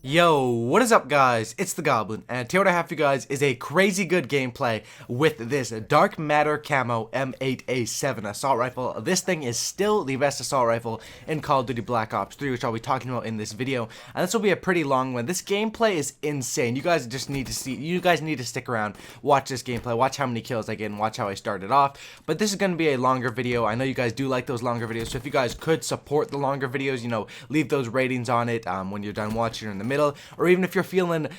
Yo, what is up guys? It's the Goblin, and today what I have for you guys is a crazy good gameplay with this Dark Matter Camo M8A7 assault rifle. This thing is still the best assault rifle in Call of Duty Black Ops 3, which I'll be talking about in this video, and this will be a pretty long one. This gameplay is insane. You guys just need to see, you guys need to stick around, watch this gameplay, watch how many kills I get, and watch how I started off. But this is going to be a longer video. I know you guys do like those longer videos, so if you guys could support the longer videos, you know, leave those ratings on it when you're done watching or in the middle, or even if you're feeling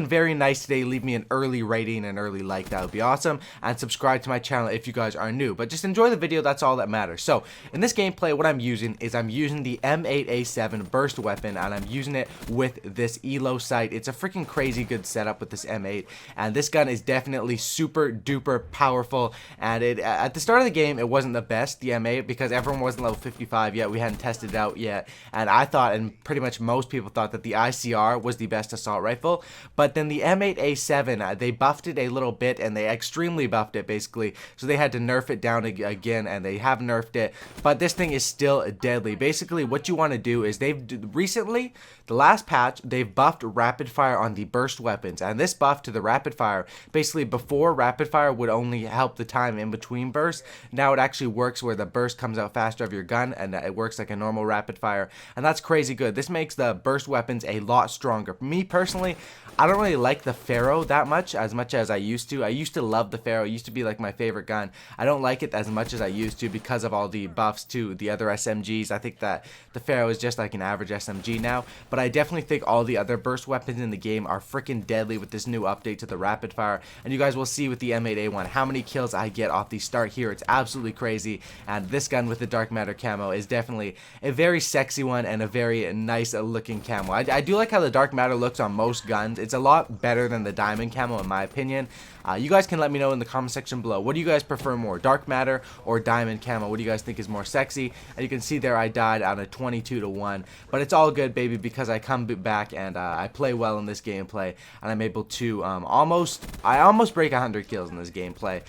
very nice today, leave me an early rating and early like. That would be awesome, and subscribe to my channel if you guys are new. But just enjoy the video, that's all that matters. So in this gameplay, what I'm using is I'm using the M8A7 burst weapon, and I'm using it with this ELO sight. It's a freaking crazy good setup with this M8, and this gun is definitely super duper powerful. And it at the start of the game, it wasn't the best, the M8, because everyone wasn't level 55 yet. We hadn't tested it out yet, and I thought, and pretty much most people thought, that the ICR was the best assault rifle. But then the M8A7, they buffed it a little bit, and they extremely buffed it basically, so they had to nerf it down again, and they have nerfed it, but this thing is still deadly. Basically what you want to do is recently, the last patch, they've buffed rapid fire on the burst weapons, and this buff to the rapid fire, basically before rapid fire would only help the time in between bursts, now it actually works where the burst comes out faster of your gun, and it works like a normal rapid fire, and that's crazy good. This makes the burst weapons a lot stronger. Me personally, I don't really like the Pharaoh that much as I used to. I used to love the Pharaoh. It used to be like my favorite gun. I don't like it as much as I used to because of all the buffs to the other SMGs. I think that the Pharaoh is just like an average SMG now, but I definitely think all the other burst weapons in the game are freaking deadly with this new update to the rapid fire, and you guys will see with the M8A1 how many kills I get off the start here. It's absolutely crazy, and this gun with the Dark Matter camo is definitely a very sexy one and a very nice looking camo. I do like how the Dark Matter looks on most guns. It's a lot better than the Diamond camo in my opinion. You guys can let me know in the comment section below. What do you guys prefer more, Dark Matter or Diamond camo? What do you guys think is more sexy? And you can see there I died on a 22-1, but it's all good, baby, because I come back and I play well in this gameplay, and I'm able to almost break 100 kills in this gameplay.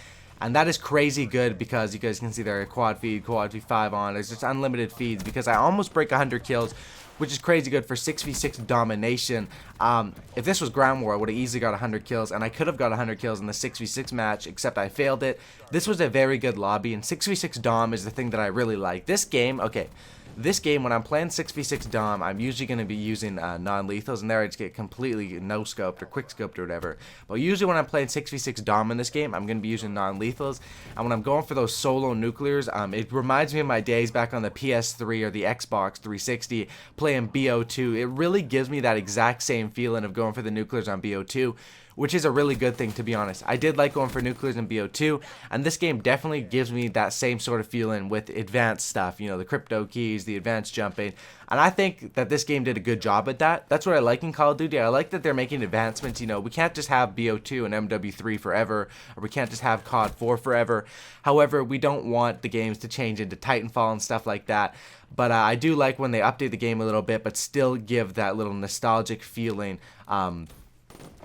And that is crazy good because you guys can see there a quad feed 5 on. There's just unlimited feeds because I almost break 100 kills, which is crazy good for 6v6 domination. If this was ground war, I would have easily got 100 kills, and I could have got 100 kills in the 6v6 match, except I failed it. This was a very good lobby, and 6v6 dom is the thing that I really like. This game, okay. This game, when I'm playing 6v6 Dom, I'm usually going to be using non-lethals, and there I just get completely no-scoped or quick-scoped or whatever. But usually when I'm playing 6v6 Dom in this game, I'm going to be using non-lethals, and when I'm going for those solo nuclears, it reminds me of my days back on the PS3 or the Xbox 360 playing BO2. It really gives me that exact same feeling of going for the nuclears on BO2, which is a really good thing, to be honest. I did like going for nuclears in BO2, and this game definitely gives me that same sort of feeling with advanced stuff, you know, the crypto keys, the advanced jumping, and I think that this game did a good job at that. That's what I like in Call of Duty. I like that they're making advancements. You know, we can't just have BO2 and MW3 forever, or we can't just have COD 4 forever. However, we don't want the games to change into Titanfall and stuff like that. But I do like when they update the game a little bit, but still give that little nostalgic feeling.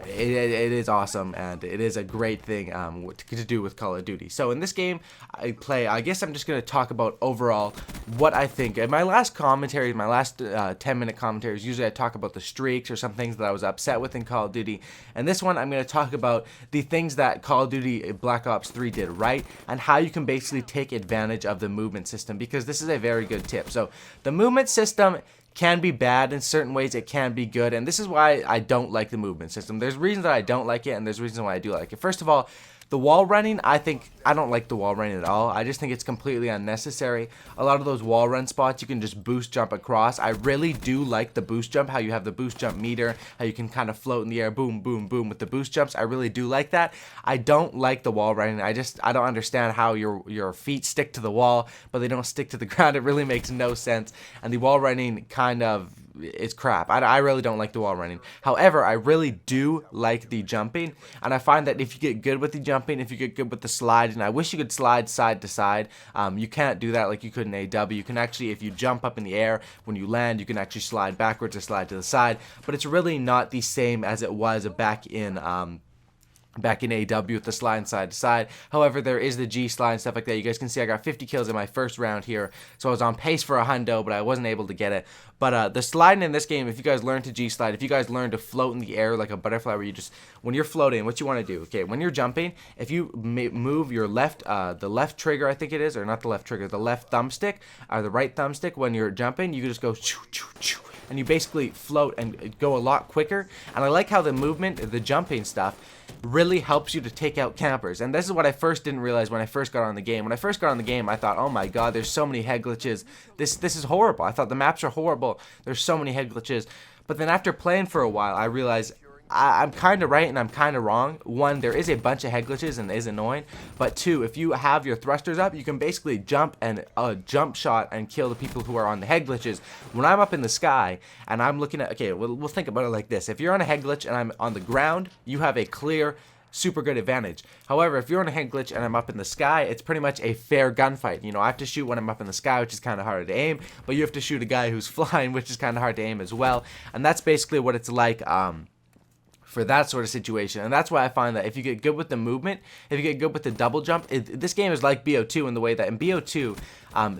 It is awesome, and it is a great thing to do with Call of Duty. So in this game, I guess I'm just going to talk about overall what I think. In my last commentaries, my last 10-minute commentaries, usually I talk about the streaks or some things that I was upset with in Call of Duty. And this one, I'm going to talk about the things that Call of Duty Black Ops 3 did right, and how you can basically take advantage of the movement system, because this is a very good tip. So the movement system can be bad in certain ways, it can be good, and this is why I don't like the movement system. There's reasons that I don't like it, and there's reasons why I do like it. First of all, the wall running, I don't like the wall running at all. I just think it's completely unnecessary. A lot of those wall run spots, you can just boost jump across. I really do like the boost jump, how you have the boost jump meter, how you can kind of float in the air, boom, boom, boom with the boost jumps. I really do like that. I don't like the wall running. I don't understand how your feet stick to the wall, but they don't stick to the ground. It really makes no sense. And the wall running kind of, it's crap. I really don't like the wall running. However, I really do like the jumping, and I find that if you get good with the jumping, if you get good with the slide, and I wish you could slide side to side, you can't do that like you could in AW. You can actually, if you jump up in the air, when you land, you can actually slide backwards or slide to the side, but it's really not the same as it was back in back in AW with the slide side to side. However, there is the G slide and stuff like that. You guys can see I got 50 kills in my first round here, so I was on pace for a hundo, but I wasn't able to get it. But the sliding in this game, if you guys learn to G slide, if you guys learn to float in the air like a butterfly, where you just, when you're floating, what you want to do, okay, when you're jumping, if you move your left, the left trigger, I think it is, or not the left trigger, the left thumbstick, or the right thumbstick, when you're jumping, you can just go choo, choo, choo, and you basically float and go a lot quicker. And I like how the movement, the jumping stuff, really helps you to take out campers. And this is what I first didn't realize when I first got on the game. When I first got on the game, I thought, oh my god, there's so many head glitches. This is horrible. I thought the maps are horrible. There's so many head glitches. But then after playing for a while, I realized I'm kind of right and I'm kind of wrong. One, there is a bunch of head glitches and it is annoying. But two, if you have your thrusters up, you can basically jump and jump shot and kill the people who are on the head glitches. When I'm up in the sky and I'm looking at, okay, we'll think about it like this. If you're on a head glitch and I'm on the ground, you have a clear, super good advantage. However, if you're on a head glitch and I'm up in the sky, it's pretty much a fair gunfight. You know, I have to shoot when I'm up in the sky, which is kind of hard to aim, but you have to shoot a guy who's flying, which is kind of hard to aim as well. And that's basically what it's like for that sort of situation. And that's why I find that if you get good with the movement, if you get good with the double jump, this game is like BO2 in the way that in BO2,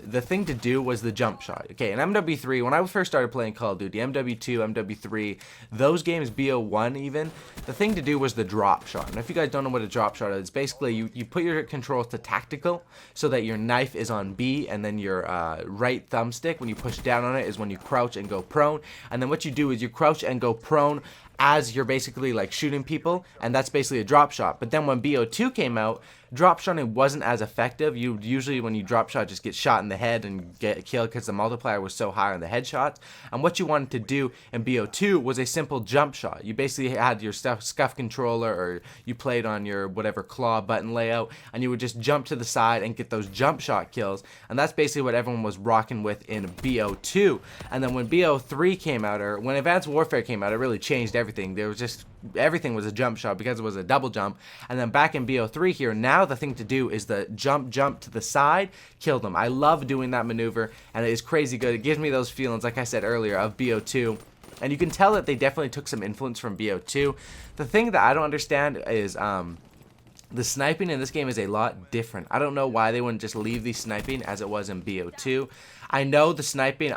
the thing to do was the jump shot. Okay, in MW3, when I first started playing Call of Duty, MW2, MW3, those games, BO1 even, the thing to do was the drop shot. And if you guys don't know what a drop shot is, basically you put your controls to tactical so that your knife is on B, and then your right thumbstick, when you push down on it, is when you crouch and go prone. And then what you do is you crouch and go prone as you're basically like shooting people, and that's basically a drop shot. But then when BO2 came out, drop shotting wasn't as effective. You usually, when you drop shot, just get shot in the head and get killed because the multiplier was so high on the headshots. And what you wanted to do in BO2 was a simple jump shot. You basically had your scuff controller, or you played on your whatever claw button layout, and you would just jump to the side and get those jump shot kills. And that's basically what everyone was rocking with in BO2. And then when BO3 came out, or when Advanced Warfare came out, it really changed everything. There was just, everything was a jump shot because it was a double jump. And then back in BO3 here, now the thing to do is the jump to the side, kill them. I love doing that maneuver, and it is crazy good. It gives me those feelings, like I said earlier, of BO2. And you can tell that they definitely took some influence from BO2. The thing that I don't understand is the sniping in this game is a lot different. I don't know why they wouldn't just leave the sniping as it was in BO2. I know the sniping,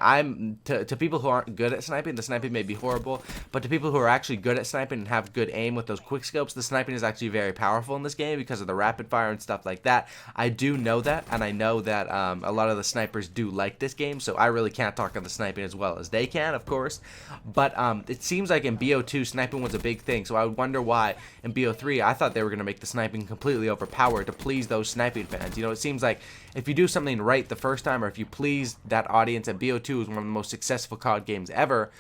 to people who aren't good at sniping, the sniping may be horrible, but to people who are actually good at sniping and have good aim with those quick scopes, the sniping is actually very powerful in this game because of the rapid fire and stuff like that. I do know that, and I know that a lot of the snipers do like this game, so I really can't talk on the sniping as well as they can, of course. But it seems like in BO2, sniping was a big thing, so I would wonder why in BO3, I thought they were going to make the sniping completely overpowered to please those sniping fans. You know, it seems like if you do something right the first time, or if you please that audience, and BO2 is one of the most successful COD games ever,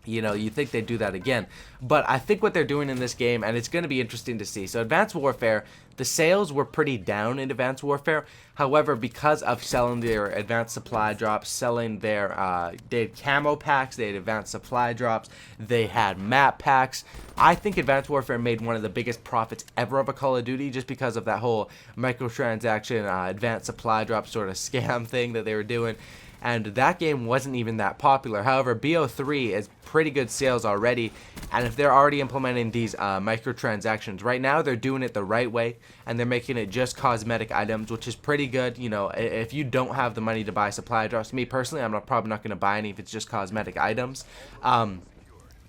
you know, you think they'd do that again. But I think what they're doing in this game, and it's going to be interesting to see. So Advanced Warfare, the sales were pretty down in Advanced Warfare. However, because of selling their advanced supply drops, selling their, they had camo packs, they had advanced supply drops, they had map packs. I think Advanced Warfare made one of the biggest profits ever of a Call of Duty, just because of that whole microtransaction, advanced supply drop sort of scam thing that they were doing. And that game wasn't even that popular. However, BO3 is pretty good sales already, and if they're already implementing these microtransactions right now, they're doing it the right way, and they're making it just cosmetic items, which is pretty good. You know, if you don't have the money to buy supply drops, me personally, I'm probably not going to buy any if it's just cosmetic items.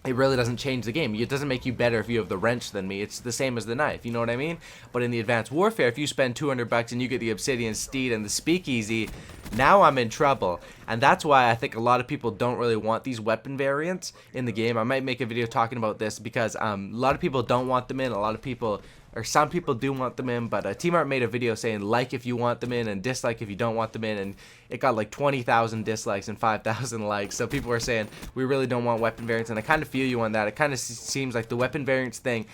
It really doesn't change the game. It doesn't make you better if you have the wrench than me. It's the same as the knife, you know what I mean? But in the Advanced Warfare, if you spend $200 and you get the Obsidian Steed and the Speakeasy, now I'm in trouble. And that's why I think a lot of people don't really want these weapon variants in the game. I might make a video talking about this because a lot of people don't want them in. A lot of people, or some people do want them in, but T-Mart made a video saying like if you want them in and dislike if you don't want them in, and it got like 20,000 dislikes and 5,000 likes. So people were saying we really don't want weapon variants, and I kind of feel you on that. It kind of seems like the weapon variants thing,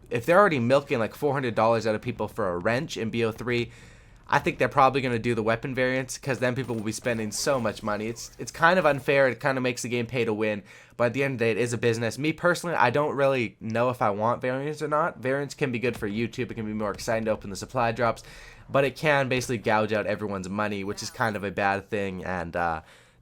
if they're already milking like $400 out of people for a wrench in BO3, I think they're probably going to do the weapon variants, because then people will be spending so much money. It's kind of unfair. It kind of makes the game pay to win. But at the end of the day, it is a business. Me personally, I don't really know if I want variants or not. Variants can be good for YouTube. It can be more exciting to open the supply drops. But it can basically gouge out everyone's money, which is kind of a bad thing. And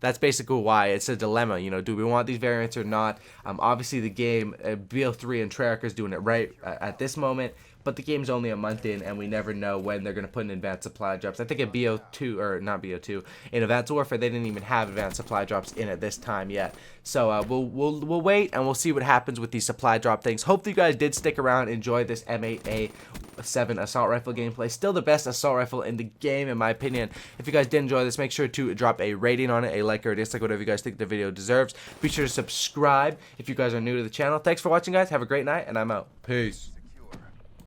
that's basically why it's a dilemma. You know, do we want these variants or not? Obviously, the game BO3 and Treyarch is doing it right at this moment. But the game's only a month in, and we never know when they're going to put in advanced supply drops. I think at BO2, or not BO2, in Advanced Warfare, they didn't even have advanced supply drops in at this time yet. So we'll wait, and we'll see what happens with these supply drop things. Hopefully you guys did stick around, enjoy this M8A7 assault rifle gameplay. Still the best assault rifle in the game, in my opinion. If you guys did enjoy this, make sure to drop a rating on it, a like or a dislike, whatever you guys think the video deserves. Be sure to subscribe if you guys are new to the channel. Thanks for watching, guys. Have a great night, and I'm out. Peace.